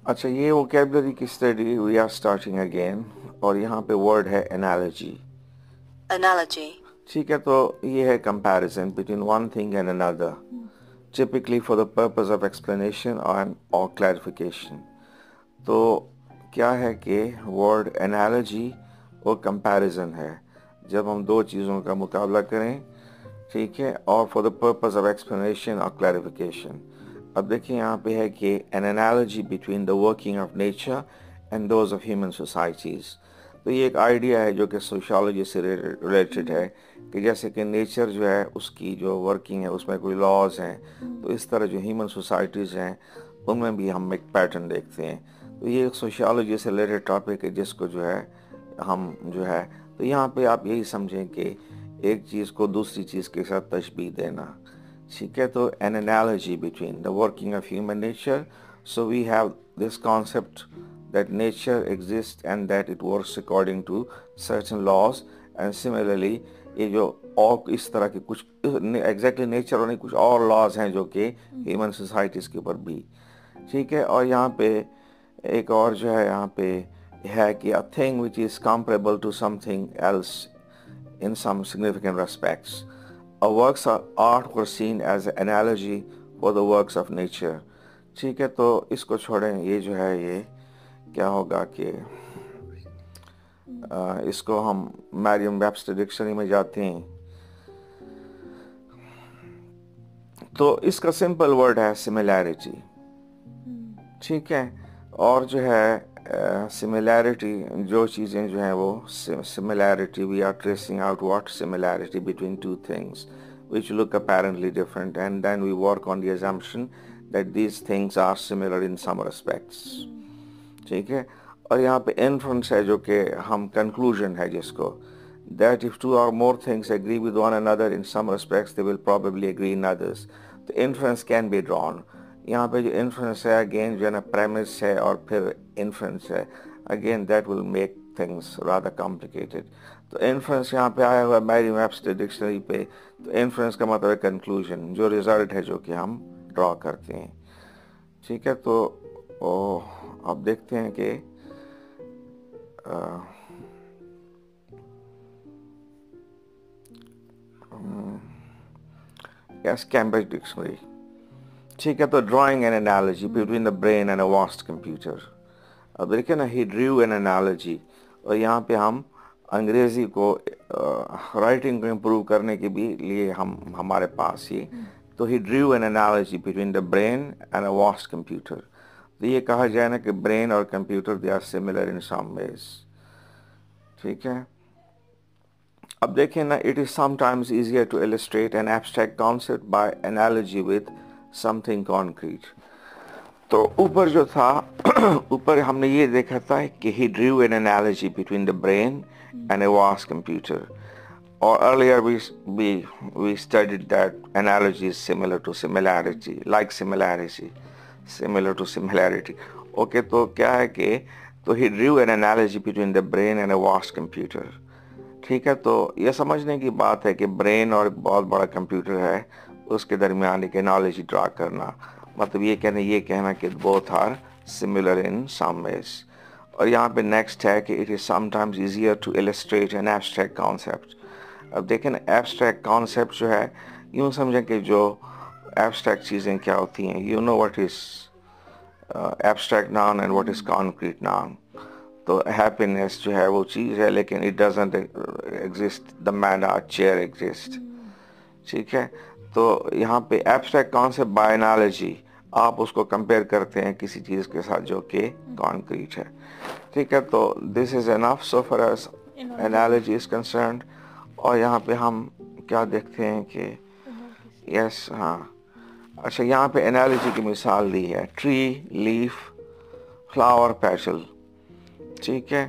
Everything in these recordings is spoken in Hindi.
अच्छा, ये वोकेबलरी की study we are starting again, और यहाँ पे वर्ड है एनालॉजी। Analogy. ठीक है, तो ये है comparison between one thing and another, typically for the purpose of explanation or clarification। तो क्या है कि वर्ड एनालॉजी और कंपैरिजन है, जब हम दो चीज़ों का मुकाबला करें, ठीक है, और for the purpose of explanation और क्लैरिफिकेशन। अब देखिए यहाँ पे है कि N analogy between the working of nature and those of human societies. तो ये एक आइडिया है जो कि सोशियोलॉजी से रिलेटेड है, कि जैसे कि नेचर जो है उसकी जो वर्किंग है उसमें कोई लॉज हैं, तो इस तरह जो ह्यूमन सोसाइटीज़ हैं उनमें भी हम एक पैटर्न देखते हैं। तो ये एक सोशियोलॉजी से रिलेटेड टॉपिक है जिसको जो है हम जो है, तो यहाँ पे आप यही समझें कि एक चीज़ को दूसरी चीज़ के साथ तशबीह देना, ठीक है। तो an analogy between the working of human nature, so we have this concept that nature exists and that it works according to certain laws, and similarly ये जो और इस तरह के कुछ एग्जैक्टली नेचर और नहीं कुछ और लॉज हैं जो कि ह्यूमन सोसाइटीज़ के ऊपर भी, ठीक है। और यहाँ पे एक और जो है यहाँ पे है कि a thing which is comparable to something else in some significant respects. A works of art were seen as an analogy for the works of nature। ठीक है, तो इसको छोड़ें, ये जो है ये क्या होगा कि इसको हम मैरियम वेबस्टर डिक्शनरी में जाते हैं, तो इसका सिंपल वर्ड है सिमिलैरिटी, ठीक है। और जो है सिमिलैरिटी, जो चीज़ें जो हैं वो similarity, we are tracing out what similarity between two things which look apparently different, and then we work on the assumption that these things are similar in some respects, ठीक है। और यहाँ पे इन्फ्रेंस है जो कि हम कंक्लूजन है जिसको, that if two or more things agree with one another in some respects they will probably agree in others। तो inference can be drawn। यहाँ पे जो inference है अगेन जो है ना premise है और फिर inference है, again that will make things rather complicated। तो inference यहाँ पे आया हुआ मैरी वेबस्टर डिक्शनरी पे, तो inference का मतलब है conclusion, जो result है जो कि हम draw करते हैं, ठीक है। तो अब देखते हैं कि यस कैम्ब्रिज डिक्शनरी, ठीक है। तो drawing N analogy between the brain and a vast computer. अब देखिए ना, ही ड्रू एन एनालॉजी, और यहाँ पे हम अंग्रेजी को राइटिंग को इम्प्रूव करने के भी लिए हम हमारे पास ये, तो he drew an analogy between the brain and a vast computer. तो ये कहा जाए ना कि ब्रेन और computer they are similar in some ways, ठीक है। अब देखें ना, it is sometimes easier to illustrate an abstract concept by analogy with something concrete. तो ऊपर जो था ऊपर हमने ये देखा था कि he drew an analogy between the brain and a vast computer, or earlier we studied that analogy is similar to similarity, like similarity, similar to similarity। okay, तो क्या है कि तो he drew an analogy between the brain and a vast computer, ठीक है। तो यह समझने की बात है कि ब्रेन और एक बहुत बड़ा कंप्यूटर है, उसके दरमियान एक एनालॉजी ड्रा करना, मतलब ये कहना कि both are similar in some ways. और यहाँ पे नेक्स्ट है कि it is sometimes easier to illustrate an abstract concept. अब देखें ना, एब्स्ट्रैक्ट कॉन्सेप्ट जो है, यूँ समझें कि जो एब्स्ट्रैक्ट चीज़ें क्या होती हैं, you know what is abstract noun and what is concrete noun. तो हैप्पीनेस जो है वो चीज़ है, लेकिन it doesn't exist the man or chair exist, ठीक है। तो यहाँ पे एब्स्ट्रैक्ट कॉन्सेप्ट बाय एनालॉजी, आप उसको कंपेयर करते हैं किसी चीज़ के साथ जो कि कॉन्क्रीट है, ठीक है। तो this is enough so far as analogy is concerned. और यहाँ पे हम क्या देखते हैं कि यस, हाँ, अच्छा, यहाँ पे एनालॉजी की मिसाल दी है, ट्री, लीफ, फ्लावर, पेटल, ठीक है।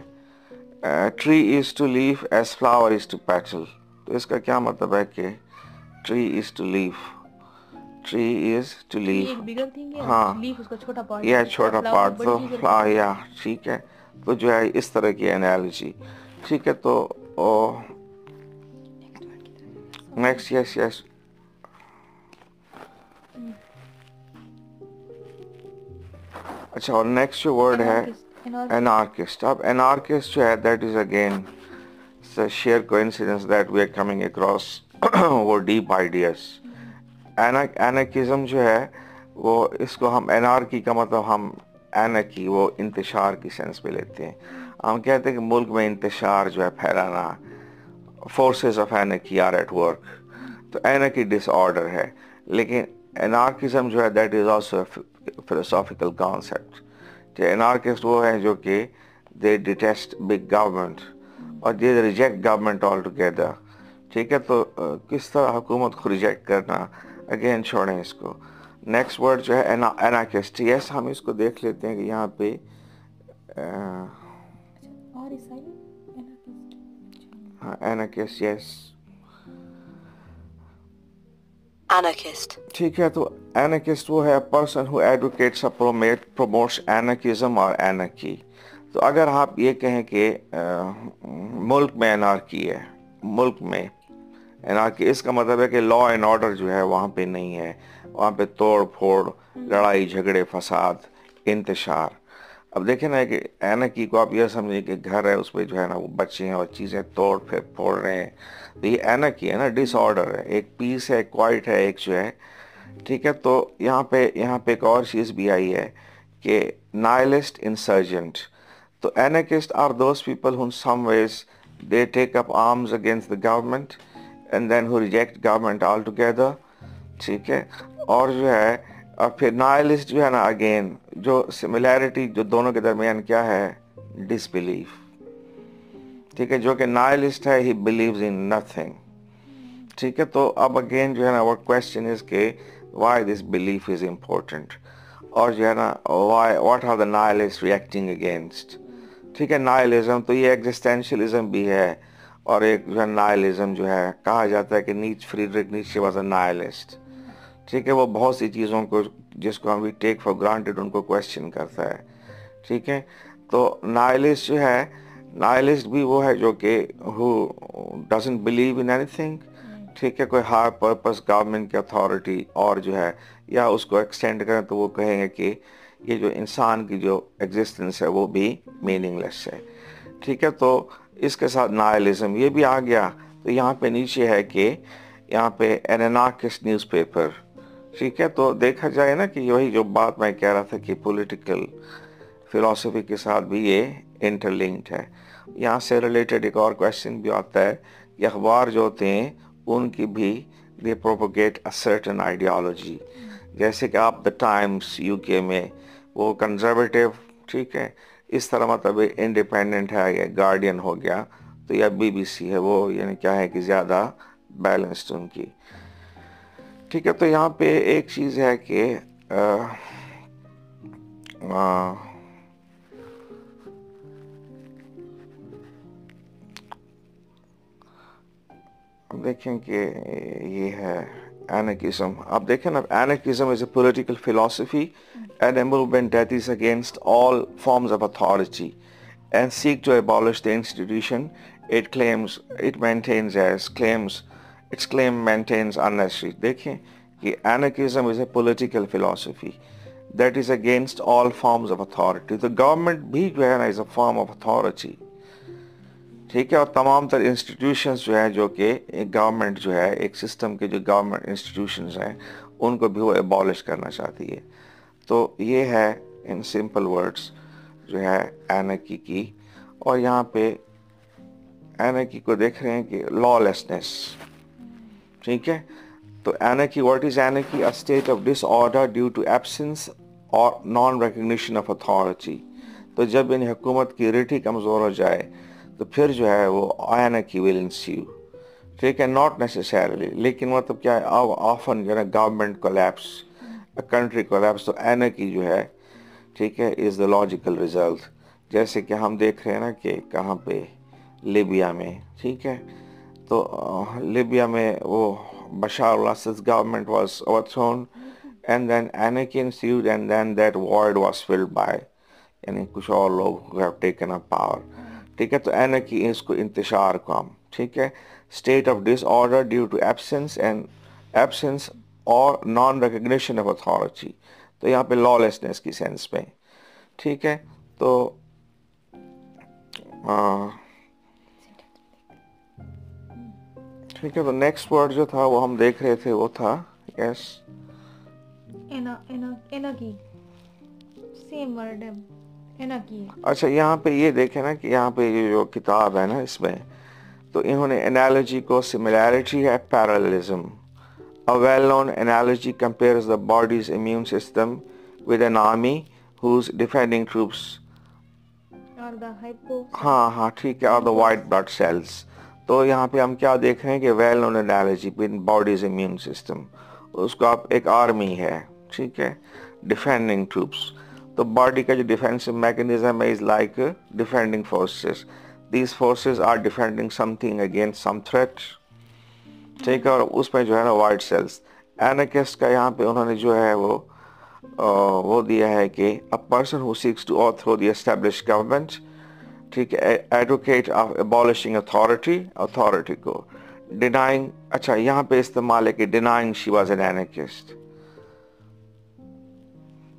Tree is to leaf as flower is to petal. तो इसका क्या मतलब है कि tree is to leaf, tree is to tree leaf, एक बिगर थिंग है, हाँ, लीफ उसका छोटा पार्ट यह है, और छोटा फ्लावर पार्ट, एक बड़ी तो चीज है। हाँ या ठीक है। तो जो है इस तरह की एनालॉजी, ठीक है। तो नेक्स्ट, यस यस, अच्छा, और नेक्स्ट जो वर्ड है Anarchist. एनार्किस्ट. अब एनार्किस्ट जो है that is again sheer coincidence that we are coming across वो डीप आइडियाज. एनार्किज्म जो है वो, इसको हम एनार्की का मतलब हम एनार्की वो इंतशार की सेंस में लेते हैं. हम कहते हैं कि मुल्क में इंतशार जो है फैलाना, forces of anarchy are at work. तो एनार्की डिसऑर्डर है, लेकिन एनार्किज्म जो है that is also philosophical concept. Anarchist वो है जो कि दे डिटेस्ट बिग गवर्नमेंट और they reject government altogether. ठीक है, तो किस तरह हुकूमत को रिजेक्ट करना, अगेन छोड़ें इसको. नेक्स्ट वर्ड जो है एनार्किस्ट. यस, हम इसको देख लेते हैं कि यहाँ पे और ईसाई anarchist. हाँ, एनार्किस्ट. Yes, Anarchist. ठीक है. तो एनार्किस्ट वो है person who advocates promotes anarchism और एनार्की. तो अगर आप ये कहें कि मुल्क में एनार्की है, मुल्क में एनार्की, इसका मतलब है कि लॉ एंड ऑर्डर जो है वहाँ पे नहीं है. वहाँ पे तोड़ फोड़, लड़ाई झगड़े, फसाद, इंतशार. अब देखें ना कि एनार्की को आप यह समझिए कि घर है, उसमें जो है ना वो बच्चे हैं और चीज़ें तोड़ फिर फोड़ रहे हैं. तो ये एनार्की है ना, डिसऑर्डर है. एक पीस है, क्वाइट है, एक जो है. ठीक है, तो यहाँ पे एक और चीज़ भी आई है कि नाइलिस्ट इंसर्जेंट. तो anarchists are those people who in some ways they take up arms against the government and then who reject government altogether. ठीक है, और जो है और फिर nihilist जो है ना, अगेन जो सिमिलैरिटी जो दोनों के दरमियान क्या है, डिसबिलीफ. ठीक है, जो कि nihilist है, he believes in nothing. ठीक है, तो अब अगेन जो है ना, what question is के why this belief is important, और जो है ना why what are the nihilists reacting against. ठीक है, नाइलिज्म तो ये एग्जिस्टेंशियलिज्म भी है, और एक जो है नाइलिज्म जो है, कहा जाता है कि फ्रीडरिक नीत्शे वाज अ नाइलिस्ट. ठीक है, वो बहुत सी चीज़ों को जिसको हम टेक फॉर ग्रांटेड उनको क्वेश्चन करता है. ठीक है, तो नाइलिस्ट जो है, नाइलिस्ट भी वो है जो कि who doesn't believe in anything. ठीक है, कोई हायर पर्पस गवर्नमेंट की अथॉरिटी, और जो है या उसको एक्सटेंड करें तो वो कहेंगे कि ये जो इंसान की जो एग्जिस्टेंस है वो भी मीनिंगलेस है. ठीक है, तो इसके साथ नाइलिज्म ये भी आ गया. तो यहाँ पे नीचे है कि यहाँ पे एन एनार्किस्ट न्यूज़पेपर. ठीक है, तो देखा जाए ना कि वही जो बात मैं कह रहा था कि पॉलिटिकल फिलॉसफी के साथ भी ये इंटरलिंक्ड है. यहाँ से रिलेटेड एक और क्वेश्चन भी आता है कि अखबार जो होते हैं उनकी भी दे प्रोपोगेट अ सर्टेन आइडियोलॉजी. जैसे कि आप द टाइम्स यूके में वो कंजर्वेटिव. ठीक है, इस तरह मतलब इंडिपेंडेंट है, या गार्डियन हो गया, तो या बीबीसी है, वो यानी क्या है कि ज़्यादा बैलेंस्ड उनकी. ठीक है, तो यहाँ पे एक चीज़ है कि अब देखें कि ये है anarchism. आप देखें ना, anarchism is a political philosophy and a movement that is against all forms of authority and seek to abolish the institution it claims it maintains as claims its claim maintains unnecessary. देखें कि anarchism is a political philosophy that is against all forms of authority. The government भी जो है ना is a form of authority. ठीक है, और तमाम तर इंस्टीट्यूशंस जो है, जो कि एक गवर्नमेंट जो है, एक सिस्टम के जो गवर्नमेंट इंस्टीट्यूशंस हैं उनको भी वो एबॉलिश करना चाहती है. तो ये है इन सिंपल वर्ड्स जो है एनार्की की. और यहाँ पे एनार्की को देख रहे हैं कि लॉलेसनेस. ठीक है, तो anarchy, what is anarchy? A state of disorder due to absence or non recognition of authority. तो जब इन हुकूमत की रिटी कमज़ोर हो जाए तो फिर जो है वो एनार्की विल इंस्यू. ठीक है, नॉट नेसेसरली, लेकिन मतलब क्या है, ऑफन जो है government collapse, a country collapse, तो एनार्की जो है, ठीक है, इज़ द लॉजिकल रिजल्ट. जैसे कि हम देख रहे हैं ना कि कहाँ पे, लीबिया में. ठीक है, तो लीबिया में वो Bashar al-Assad government was overthrown and then anarchy ensued and then that void was filled by यानी कुछ और लोग who have taken up power. ठीक है, तो एनार्की इसको इंतशार को हम, ठीक है, state of disorder due to absence or non recognition of authority. तो यहाँ पे लॉलेसनेस की सेंस में. ठीक है, तो ठीक है, तो नेक्स्ट वर्ड जो था वो हम देख रहे थे, वो था यस एनाकी, सेम वर्ड है, एनाकी। अच्छा, यहाँ पे ये देखें ना कि यहाँ पे ये जो किताब है ना, इसमें तो इन्होंने एनालॉजी को सिमिलैरिटी है parallelism. A well-known analogy compares the body's immune system with an army whose defending troops. और द हाइपो, हाँ ठीक है, और द वाइट ब्लड सेल्स. तो यहाँ पे हम क्या देख रहे हैं कि well known analogy with bodies immune system, उसको आप एक आर्मी है, ठीक है, डिफेंडिंग ट्रूप्स. तो बॉडी का जो डिफेंसिव मैकेनिज्म है is like defending forces. These forces are defending something against some threat, ठीक है, और उसमें जो है ना वाइट सेल्स. एनाकिस्ट का यहाँ पे उन्होंने जो है वो दिया है कि a person who seeks to overthrow the established government, ठीक है, एडवोकेट ऑफ एबॉलिशिंग अथॉरिटी को डिनाइंग. अच्छा, यहाँ पे इस्तेमाल है कि denying she was an anarchist,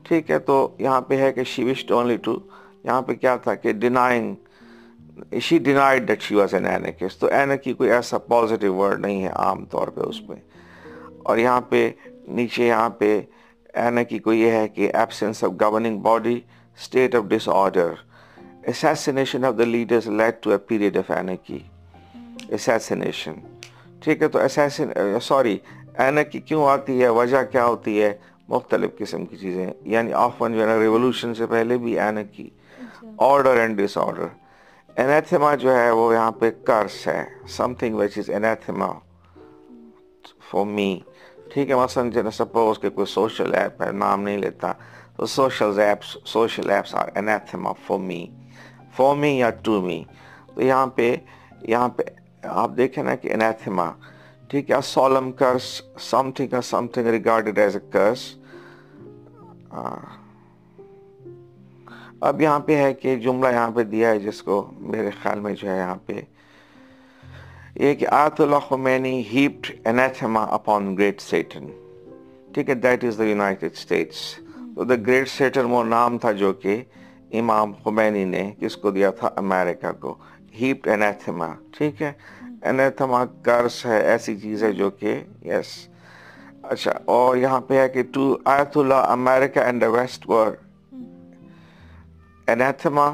ठीक है, तो यहाँ पे है कि शी विश्ड ओनली टू, यहाँ पे क्या था कि denying, she denied that she was an anarchist. तो एनाकी कोई ऐसा पॉजिटिव वर्ड नहीं है आम तौर पे उसमें. और यहाँ पे नीचे यहाँ पे एनाकी को ये है कि absence of governing body, state of disorder, assassination of the leaders led to a period of anarchy. Assassination, ठीक है, तो एनाकी क्यों आती है, वजह क्या होती है, मुख्तलिफ किस्म की चीज़ें, यानी ऑफन जो है ना रिवोल्यूशन से पहले भी एनाकी, ऑर्डर एंड डिसऑर्डर. एनाथेमा जो है वो यहाँ पे कर्स है, something which is anathema for me, ठीक है. मसलन जो सपोज के कोई सोशल ऐप है, नाम नहीं लेता, तो social apps are anathema for me या टू मी. तो यहाँ पे आप देखें ना कि एनाथेमा, ठीक है, solemn curse, something regarded as a curse. अब यहाँ पे है कि जुमला यहाँ पे दिया है जिसको मेरे ख्याल में जो है यहाँ पे ये कि Ayatollah Khomeini heaped anathema upon great Satan, ठीक है, that is the United States. तो द ग्रेट सेटन वो नाम था जो कि इमाम खुमैनी ने किसको दिया था, अमेरिका को. हीप्ड एनाथेमा, ठीक है, एनाथेमा कर्स है, ऐसी चीज है जो कि यस. अच्छा, और यहाँ पे है कि to Ayatollah America and the west world anathema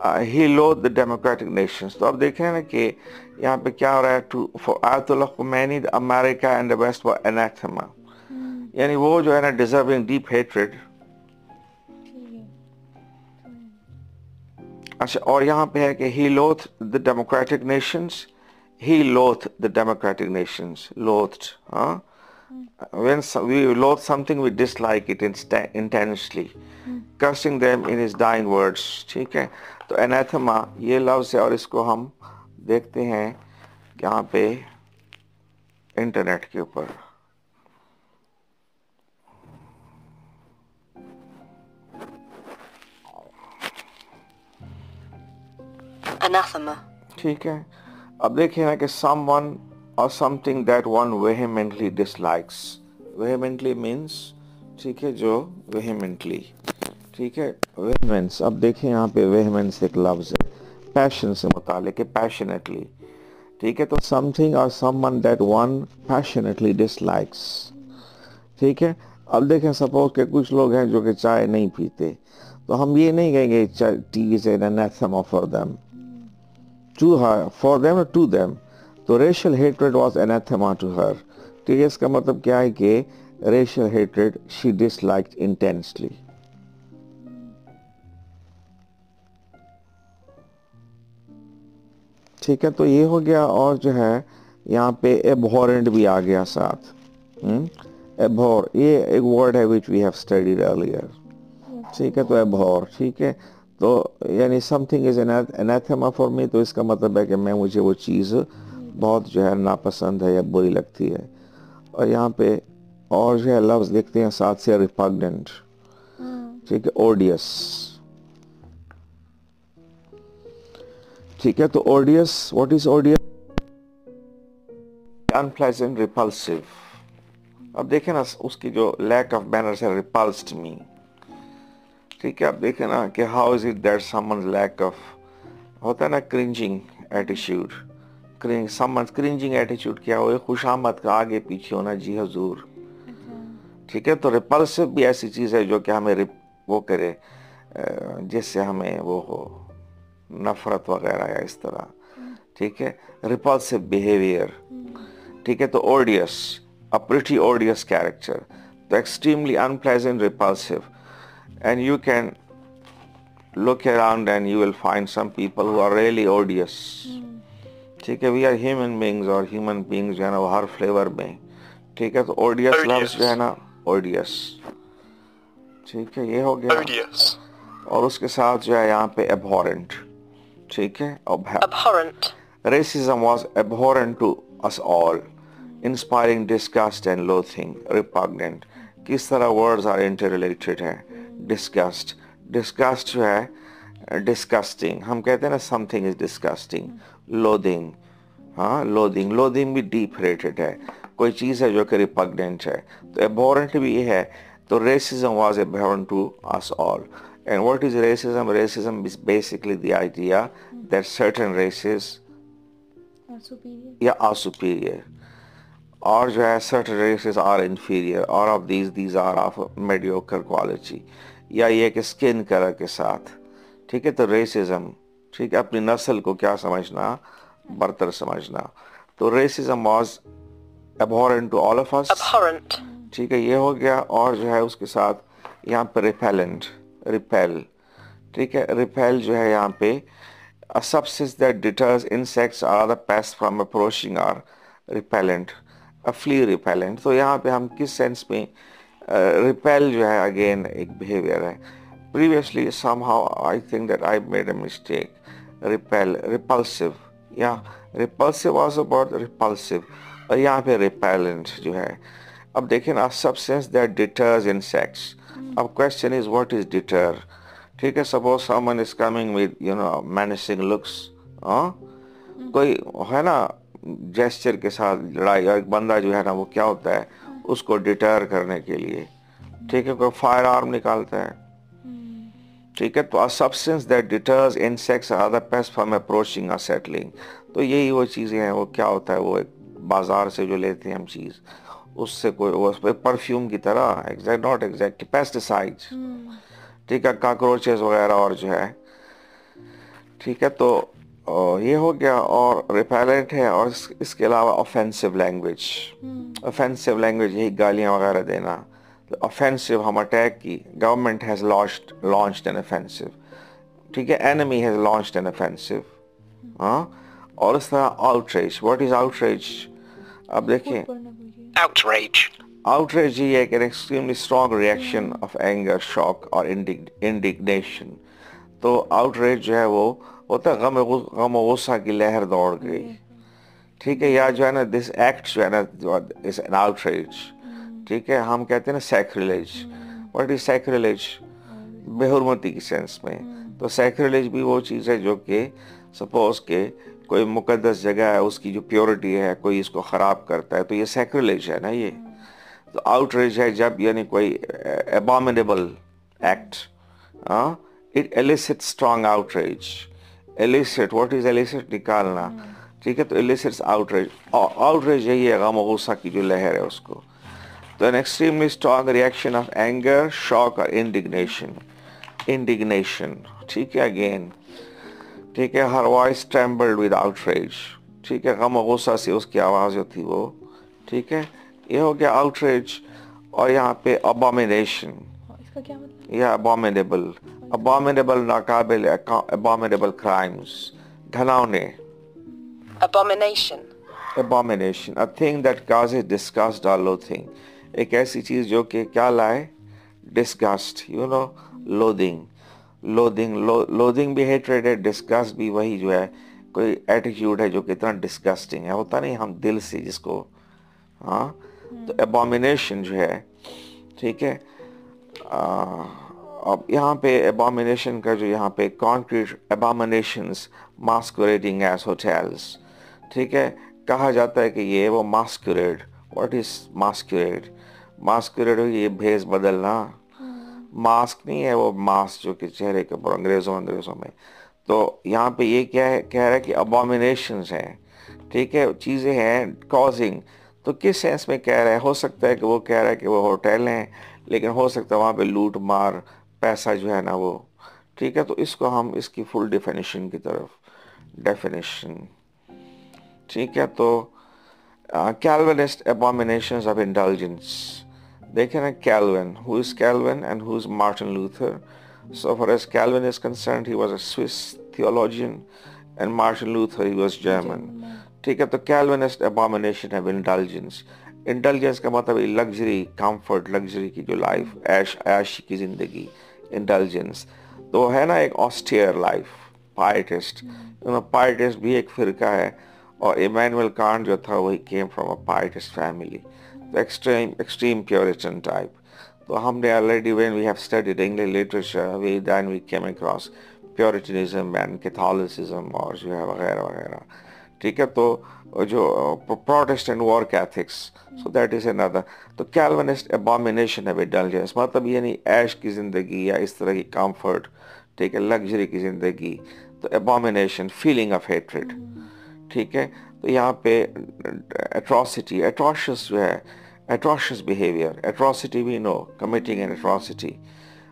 he loathed the democratic nations. तो अब देखें ना कि यहाँ पे क्या हो रहा है, to for Ayatollah Khomeini the America and the west world anathema, यानी वो जो है ना डिजर्विंग डीप हेट्रेड. अच्छा, और यहाँ पे है कि he loathed the democratic nations, loathed, huh? When we loathe something, we dislike it intensely, cursing them in his dying words, ठीक है. तो anathema ये लफ्ज़ है, और इसको हम देखते हैं यहाँ पे इंटरनेट के ऊपर. anathema, ठीक है, अब देखिए ना कि someone or something that one vehemently dislikes. Vehemently means, ठीक है, जो vehemently, ठीक है, vehemence. अब देखिए यहाँ पे vehemence एक लफ्ज है, passion से मुतालिक है, passionately, ठीक है. तो something or someone that one passionately dislikes, ठीक है. अब देखें सपोज के कुछ लोग हैं जो कि चाय नहीं पीते, तो हम ये नहीं कहेंगे it is an anathema for them, to her, for them or to them. तो racial hatred was anathema to her. ठीक है, इसका मतलब क्या है कि racial hatred she disliked intensely. ठीक है, तो ये हो गया. और जो है यहाँ पे abhorrent भी आ गया साथ. abhor ये एक वर्ड है which we have studied earlier. ठीक है, तो abhor, ठीक है, तो यानी समथिंग इज एनाथेमा फॉर मी, तो इसका मतलब है कि मुझे वो चीज़ बहुत जो है नापसंद है या बुरी लगती है. और यहाँ पे और जो है लफ्ज़ देखते हैं साथ से रिपग्नेंट, ठीक है, ओडियस, ठीक है. तो odious, what is odious, unpleasant, repulsive. अब देखें ना उसकी जो लैक ऑफ मैनर्स है, रिपल्स्ड मी, ठीक है, आप देखें ना कि how is it that someone lack of, होता है ना क्रिंजिंग एटीट्यूड, क्रिंजिंग एटीट्यूड क्या हो, खुशामद का आगे पीछे होना, जी हजूर। ठीक है, तो रिपल्सिव भी ऐसी चीज है जो कि हमें वो करे, जिससे हमें वो हो नफरत वगैरह या इस तरह। ठीक है, रिपल्सिव बिहेवियर। ठीक है, तो odious, a pretty odious character, तो extremely unpleasant, repulsive, and you can look around and you will find some people who are really odious. ठीक है, वी आर ह्यूमन बींग्स, और ह्यूमन बींग्स जो है ना वो हर फ्लेवर में। ठीक है, तो ओडियस लफ्ज जो है ना, ओडियस। ठीक है, ये हो गया। odious. और उसके साथ जो है यहाँ पे abhorrent। ठीक है, abhorrent. Racism was abhorrent to us all, inspiring disgust and loathing, repugnant. किस तरह words are interrelated है। disgust, disgust जो है disgusting, हम कहते हैं ना something is disgusting, loathing, हाँ loathing, loathing भी deep rated है, कोई चीज़ है जो कि repugnant है, तो abhorrent भी ये है, तो racism was abhorrent to us all. And what is racism? Racism is basically the idea that certain races are superior, और जो है certain races are inferior, or of these are of mediocre quality, या ये कि स्किन कलर के साथ। ठीक है, तो रेसिज्म, ठीक है, अपनी नस्ल को क्या समझना, बरतर समझना, तो racism was abhorrent to all of us. ठीक है, ये हो गया। और जो है उसके साथ यहाँ पे रिपेलेंट, रिपेल। ठीक है, रिपेल जो है यहाँ पे a substance that deters insects or other pests from approaching are repellent, a flea repellent। तो यहाँ पे हम किस सेंस में रिपेल जो है अगेन एक बिहेवियर है। Previously somehow I think that I made a mistake, repel, repulsive, या रिपल्सिव वाज अबाउट रिपल्सिव, और यहाँ पे रिपेलेंट जो है। अब देखें ना, सब्सटेंस दैट डिटर्स इंसेक्ट्स। अब question is what is deter. ठीक है, suppose someone is coming with you know menacing looks, कोई है ना जेस्चर के साथ लड़ाई, और एक बंदा जो है ना वो क्या होता है उसको डिटर करने के लिए, ठीक है, कोई फायर आर्म निकालता है। ठीक है, तो a substance that deters insects और अदर पेस्ट फ्रॉम अप्रोचिंग और सेटलिंग, तो यही वो चीज़ें हैं, वो क्या होता है, वो एक बाजार से जो लेते हैं हम चीज़, उससे कोई वो परफ्यूम की तरह, एग्जैक्ट नॉट एग्जैक्टली पेस्टिसाइड्स। ठीक है, कॉकरोचेस वगैरह, और जो है ठीक है, तो ये हो गया। और रिपेलेंट है, और इसके अलावा ऑफेंसिव लैंग्वेज, ऑफेंसिव लैंग्वेज यही गालियां वगैरह देना। तो ऑफेंसिव, हम अटैक की, government has launched an offensive. ठीक है, enemy has launched an offensive. हाँ, और इस तरह आउटरेज, व्हाट इज आउटरेज। अब देखें, आउटरेज, आउटरेज ये एक extremely strong reaction of anger, shock और इंडिग्नेशन। तो आउटरेज जो है वो होता है गम गुस्सा की लहर दौड़ गई। ठीक है, या जो है ना दिस एक्ट जो है ना इज एन आउटरेज। ठीक है, हम कहते हैं ना सैक्रिलेज, व्हाट इज सैक्रिलेज, बेहुरमती की सेंस में। तो सैक्रिलेज भी वो चीज़ है जो कि सपोज के कोई मुकद्दस जगह है, उसकी जो प्योरिटी है कोई इसको ख़राब करता है, तो ये सैक्रिलेज है ना ये। तो आउटरेज है जब यानी कोई abominable act, it elicit strong outrage. Elicit, what is elicit, निकालना। ठीक है, तो एलिसिट्स आउटरेज, आउटरेज यही है गम और गुस्सा की जो लहर है उसको। तो an extremely strong reaction of anger, shock और इंडिग्नेशन, इंडिग्नेशन। ठीक है, अगेन ठीक है, her voice trembled with outrage. ठीक है, गम और गुस्सा से उसकी आवाज़ जो थी वो। ठीक है, ये हो गया आउटरेज। और यहाँ पे अबॉमिनेशन, इसका क्या मतलब, या अबॉमिनेबल, अबॉमिनेबल नाकाबिल, अबॉमिनेबल क्राइम्स, घिनौने, abomination, abomination, a thing that causes disgust or loathing, एक ऐसी चीज जो कि क्या लाए, disgust, you know, loathing, loathing, loathing भी हेट्रेड है, डिस्गस्ट भी वही जो है कोई एटीट्यूड है जो कि इतना डिस्गस्टिंग है, होता नहीं हम दिल से जिसको, हाँ, तो एबॉमिनेशन जो है। ठीक है, अब यहाँ पे एबॉमिनेशन का जो यहाँ पे कॉन्क्रीट एबॉमिनेशंस मास्कुरेडिंग एज होटल्स। ठीक है, कहा जाता है कि ये वो मास्कुरेड, व्हाट इज मास्कुरेड, मास्कुरेड ये भेष बदलना, मास्क नहीं है वो मास्क जो कि चेहरे के ऊपर अंग्रेजों में। तो यहाँ पे ये क्या है, कह रहा है कि अबॉमिनेशंस हैं, ठीक है, चीज़ें हैं कॉजिंग। तो किस सेंस में कह रहा है? हो सकता है कि वो कह रहा है कि वो होटल हैं, लेकिन हो सकता है वहाँ पे लूट मार, पैसा जो है ना वो, ठीक है। तो इसको हम इसकी फुल डेफिनेशन की तरफ, डेफिनेशन, ठीक है। तो Calvinist abominations of indulgence. देखें ना Calvin, who is Calvin and who is Martin Luther? So far as Calvin is concerned, he was a Swiss theologian, and Martin Luther, he was German. ठीक है, तो Calvinist abomination of indulgence. Indulgence का मतलब लग्जरी, comfort, लग्जरी की जो लाइफ, ऐश की जिंदगी, indulgence। तो है ना एक austere life, pietist। pietist भी एक फिरका है, और इमैनुअल कांट जो था वही came from a Pietist family, extreme Puritan type. तो हमने already when we have studied English literature we came across Puritanism and Catholicism और जो है वगैरह वगैरह, ठीक है। तो जो Protestant war Catholics, so that is another. तो कैल्विनिस्ट एबॉमिनेशन ऑफ इंडल्जेंस मतलब ये नहीं ऐश की जिंदगी या इस तरह की कंफर्ट, ठीक है, लग्जरी की जिंदगी। तो एबॉमिनेशन, फीलिंग ऑफ हेट्रेड, ठीक है। तो यहाँ पे एट्रोसिटी, एट्रोशियस जो है, एट्रोशियस बिहेवियर, एट्रोसिटी भी know, committing an atrocity,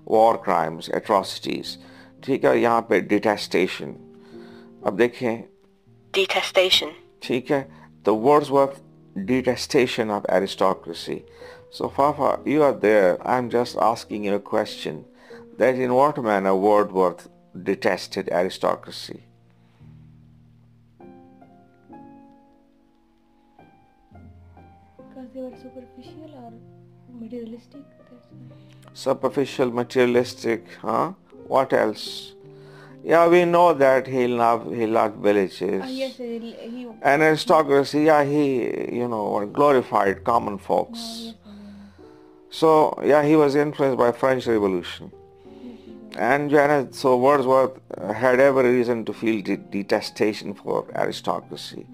war crimes, atrocities, ठीक है। यहाँ पे डिटेस्टेशन, अब देखें Detestation. ठीक है। तो Wordsworth detestation of aristocracy. So Fafa, you are there. I'm just asking you a question. That in what manner Wordsworth detested aristocracy? Because they were superficial or materialistic. Superficial, materialistic, huh? What else? Yeah, we know that he loved villages. Yes, he And aristocracy, yeah, he, glorified common folks. So, yeah, he was influenced by French Revolution. And so Wordsworth had every reason to feel detestation for aristocracy.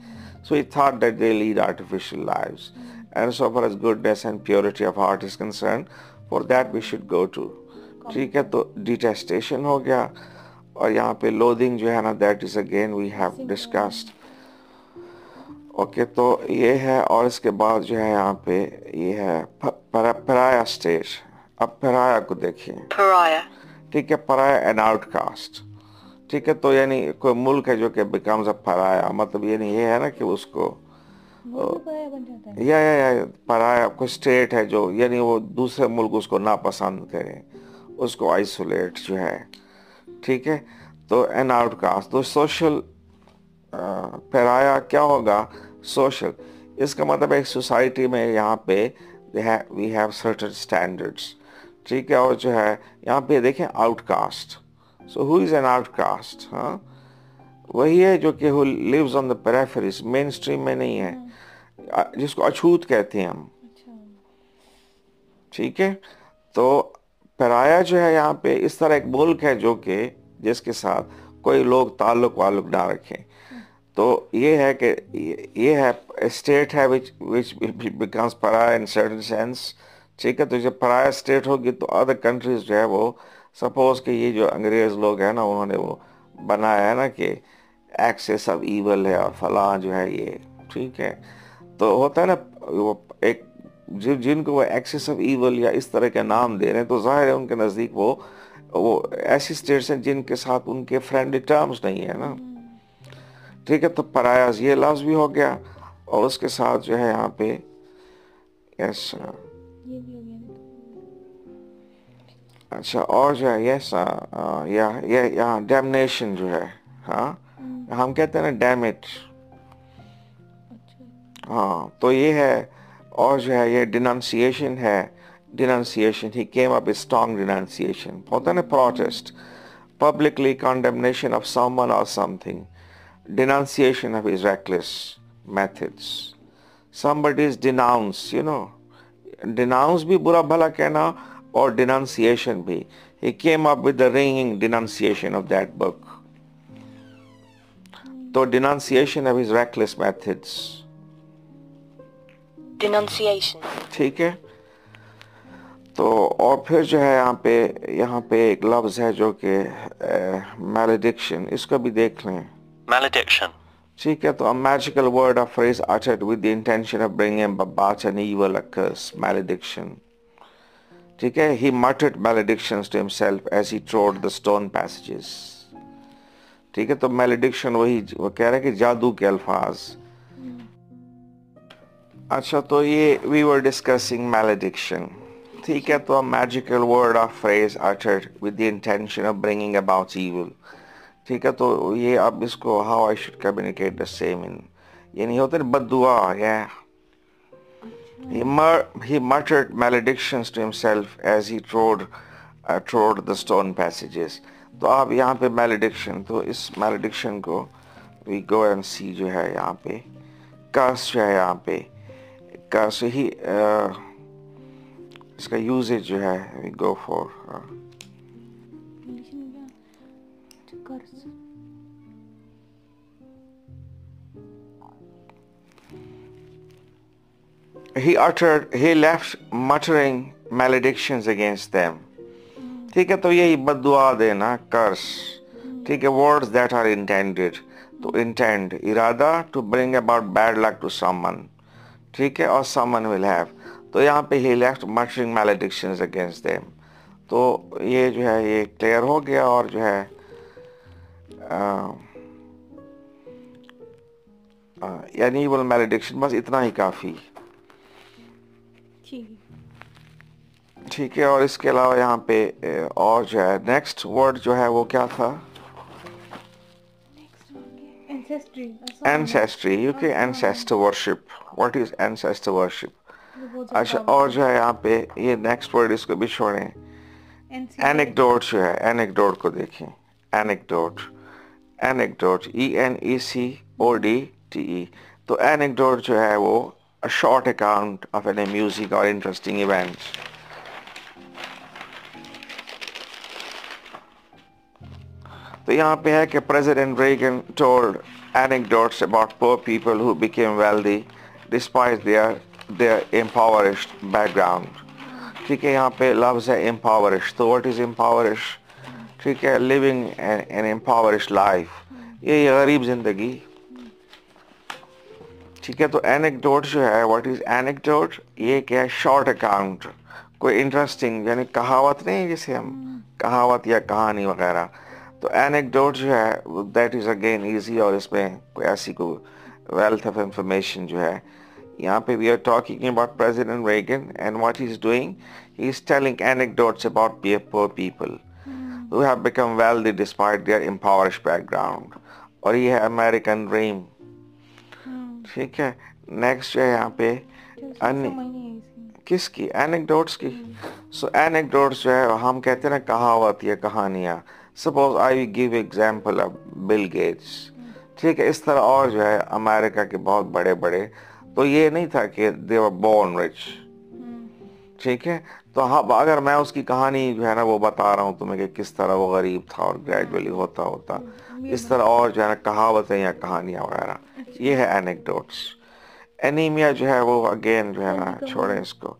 So he thought that they lead artificial lives. And so far as goodness and purity of heart is concerned, for that we should go to. ठीक है, तो detestation हो गया। और यहाँ पे loathing जो है ना, that is again we have discussed. Okay, तो ये है। और इसके बाद जो है यहाँ पे ये है pariah state। अब pariah को देखिए, Pariah. ठीक है, pariah एन आउटकास्ट, ठीक है। तो यानी कोई मुल्क है जो कि becomes a pariah, मतलब यानी ये है ना कि उसको बन जाता है। या pariah कोई स्टेट है जो यानी वो दूसरे मुल्क उसको नापसंद करे, उसको आइसोलेट जो है, ठीक है। तो एन आउटकास्ट, तो सोशल pariah क्या होगा? सोशल, इसका मतलब एक सोसाइटी में यहाँ पे वी हैव सर्टेन स्टैंडर्ड्स, ठीक है। और जो है यहाँ पे देखें outcast, so who is an outcast? हाँ, वही है जो कि who lives on the peripheries, mainstream में नहीं है, जिसको अछूत कहते हैं हम, ठीक है। तो पराया जो है यहाँ पे इस तरह एक मुल्क है जो कि जिसके साथ कोई लोग ताल्लुक वालुक ना रखें। तो ये है कि ये है स्टेट है which becomes pariah in certain sense, ठीक है। तो जब pariah स्टेट होगी तो अदर कंट्रीज जो है वो सपोज कि ये जो अंग्रेज लोग हैं ना, उन्होंने वो बनाया है ना कि एक्सेस ऑफ ईवल है और फलां जो है ये, ठीक है। तो होता है ना वो एक जिनको वो एक्सेस ऑफ ईवल या इस तरह के नाम दे रहे हैं, तो जाहिर है उनके नज़दीक वो ऐसी स्टेट्स हैं जिनके साथ उनके फ्रेंडली टर्म्स नहीं है ना, ठीक है। तो परायाज ये लफ्ज भी हो गया, और उसके साथ जो है यहाँ पे यस, अच्छा, और जो है यस यहाँ डैमनेशन जो है, हाँ, हम कहते हैं ना डैम इट, हाँ, तो ये है। और जो है ये डिनाउंसिएशन है, डिनाउंसिएशन, ही केम अप विद स्ट्रॉन्ग डिनाउंसिएशन, होता है ना protest, publicly condemnation of someone or something, denunciation of his reckless methods. Somebody is denounced, denounce भी बुरा भला कहना और denunciation भी. He came up with the ringing denunciation of that book. तो denunciation of his reckless methods. Denunciation. ठीक है। तो और फिर जो है यहाँ पे एक लफ्ज़ है जो कि मैलेडिक्शन, इसको भी देख लें। Malediction. ठीक है, तो a magical word or phrase uttered with the intention of bringing about an evil, a curse, malediction. ठीक है, he muttered maledictions to himself as he trod the stone passages. ठीक है, तो malediction वही वो कह रहा है कि जादू के अल्फाज। अच्छा, तो ये we were discussing malediction। ठीक है, तो a magical word or phrase uttered with the intention of bringing about evil। ठीक है, तो ये अब इसको how I should communicate the same in, ये नहीं होता बद्दुआ, yeah। He muttered maledictions to himself as he trod the stone passages। तो आप यहाँ पे malediction, तो इस malediction को we go and see जो है यहाँ पे curse जो है यहाँ पे curse ही इसका यूजेज जो है we go for he left muttering maledictions against them। ठीक है, तो यही बद्दुआ देना, कर्स। ठीक है, words that are intended, तो intend इरादा to bring about bad luck to someone। ठीक है, और someone will have, तो यहाँ पे he left muttering maledictions against them। तो ये जो है ये क्लियर हो गया, और जो है यानी evil malediction, बस इतना ही काफी। ठीक है, और इसके अलावा यहाँ पे और जो है नेक्स्ट वर्ड जो है वो क्या था? एंसेस्ट्री। यू के ancestor worship. What is ancestor worship? अच्छा, और जो है यहाँ पे ये नेक्स्ट वर्ड, इसको भी छोड़ें। एनेक्डोट जो है, एनेक्डोट को देखें। Anecdote, anecdote, ENECODTE। तो एनेक्डोट जो है वो a short account of an amusing or interesting event। तो यहाँ पे है कि President Reagan told anecdotes about poor people who became wealthy despite their impoverished background। ठीक है, यहाँ पे लफ्ज़ है impoverished। तो what is impoverished? ठीक है, living an impoverished life, ये गरीब जिंदगी। ठीक है, तो एनेक्डोट जो है, व्हाट इज एनेक्डोट? ये क्या है? शॉर्ट अकाउंट, कोई इंटरेस्टिंग, यानी कहावत नहीं, जैसे हम कहावत या कहानी वगैरह। तो एनेक्डोट जो है दैट इज अगेन इजी, और इसमें कोई ऐसी कोई वेल्थ ऑफ इंफॉर्मेशन जो है। यहाँ पे we are talking about president Reagan and what he is doing, he is telling anecdotes about poor people who have become wealthy despite their impoverished background। और ये है अमेरिकन ड्रीम। ठीक है, नेक्स्ट जो है यहाँ पे किसकी? एनेक्डोट्स की। सो एनेक्डोट्स जो है हम कहते हैं ना कहावत या कहानियाँ। Suppose I give example of Bill Gates. ठीक है, इस तरह और जो है अमेरिका के बहुत बड़े बड़े, तो ये नहीं था कि दे वर बोर्न रिच। ठीक है, तो हाँ, अगर मैं उसकी कहानी जो है ना वो बता रहा हूँ तुम्हें कि किस तरह वो गरीब था और ग्रेजुअली होता होता इस तरह, और जो है ना कहावतें या कहानियाँ वगैरह, ये है एनेक्डोट्स। एनीमिया जो है वो अगेन जो है ना छोड़ें इसको।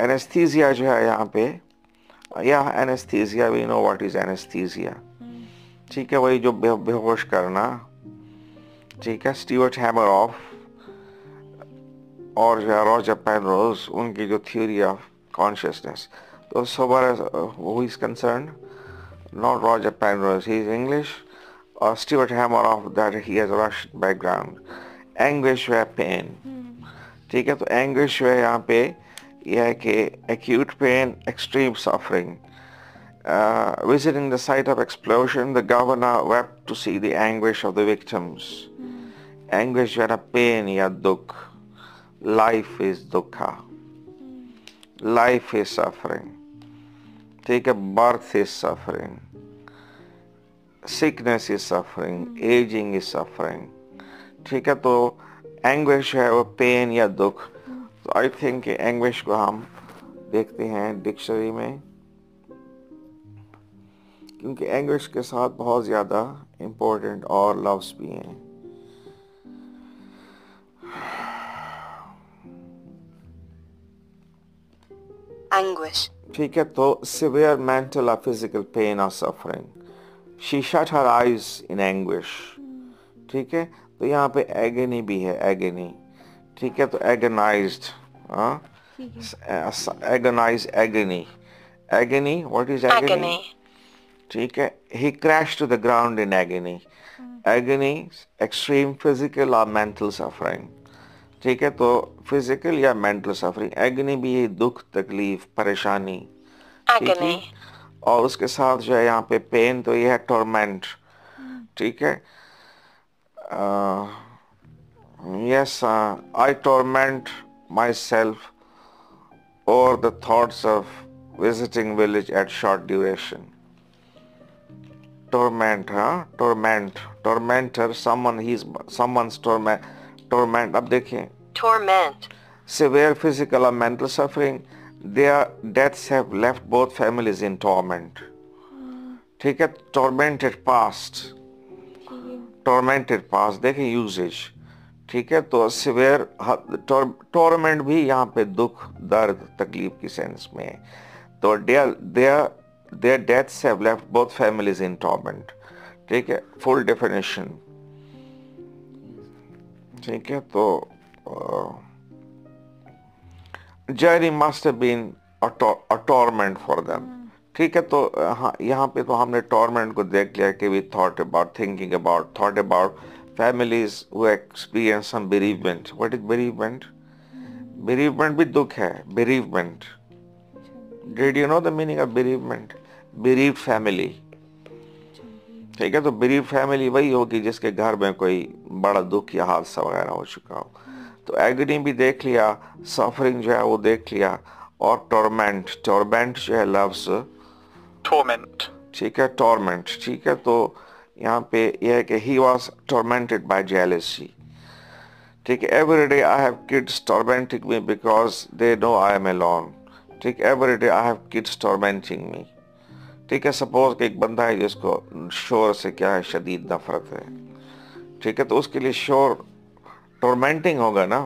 एनेस्थीसिया जो है यहाँ पे, या anaesthesia, we know what is anaesthesia. ठीक है, वही जो बेहोश करना। ठीक है, स्टीवर्ट हैमरऑफ और जो है रॉजर पेनरोज, उनकी जो थ्योरी ऑफ कॉन्शियसनेस। तो so far as who is concerned, not Roger Penrose, he is English, or Stuart Hameroff that he has a Russian background। Anguish है pain। ठीक है, तो anguish जो है यहाँ पे यह है कि acute pain, extreme suffering। Visiting the site of explosion, the governor wept to see the anguish of the victims। Anguish जो है ना pain या दुख। Life is दुखा, life is suffering। ठीक है, birth is suffering, sickness is suffering, aging is suffering। ठीक है, तो anguish है वो pain या दुख। तो I think anguish को हम देखते हैं डिक्शनरी में, क्योंकि anguish के साथ बहुत ज़्यादा important और लफ्ज़ भी हैं। anguish. ठीक है, तो severe mental or physical pain or suffering. She shut her eyes in anguish. ठीक है, तो यहाँ पे agony भी है, agony. ठीक है, तो agonized, हाँ, agonize, agony. Agony, what is agony? ठीक है, he crashed to the ground in agony. Agony, extreme physical or mental suffering. ठीक है, तो फिजिकल या मेंटल सफरिंग. एगनी भी ये दुख, तकलीफ, परेशानी. ठीक है, और उसके साथ जो है यहाँ पे पेन, तो ये है टॉर्मेंट. ठीक है, yes, I torment myself और the thoughts of visiting village at short duration. Torment, हाँ, टॉर्मेंट, टॉर्मेंटर, someone's torment. अब देखिए, torment, severe physical or mental suffering, their deaths have left both families in torment. ठीक है, tormented past, tormented past, देखिए यूजेज. ठीक है, तो severe torment भी यहाँ पे दुख, दर्द, तकलीफ की सेंस में है. तो their deaths have left both families in torment. ठीक है, full definition. ठीक है, तो journey must have been a torment for them. ठीक है, तो हाँ, यहाँ पे तो हमने torment को देख लिया कि we thought about families who experience some bereavement. What is bereavement? Bereavement भी दुख है, bereavement. Did you know the meaning of bereavement? Bereaved family. ठीक है, तो bereaved family वही होगी जिसके घर में कोई बड़ा दुख या हादसा वगैरह हो चुका हो. तो एगनी भी देख लिया, सफरिंग जो है वो देख लिया, और टॉर्मेंट जो है लफ्ज टॉर्मेंट. ठीक है, टॉर्मेंट. ठीक है, तो यहाँ पे यह है कि he was tormented by jealousy. ठीक है, every day I have kids tormenting me because they know I am alone. ठीक, every day I have kids tormenting me. ठीक है, सपोज कि एक बंदा है जिसको शोर से क्या है, शदीद नफरत है. ठीक है, तो उसके लिए शोर टॉर्मेंटिंग होगा ना.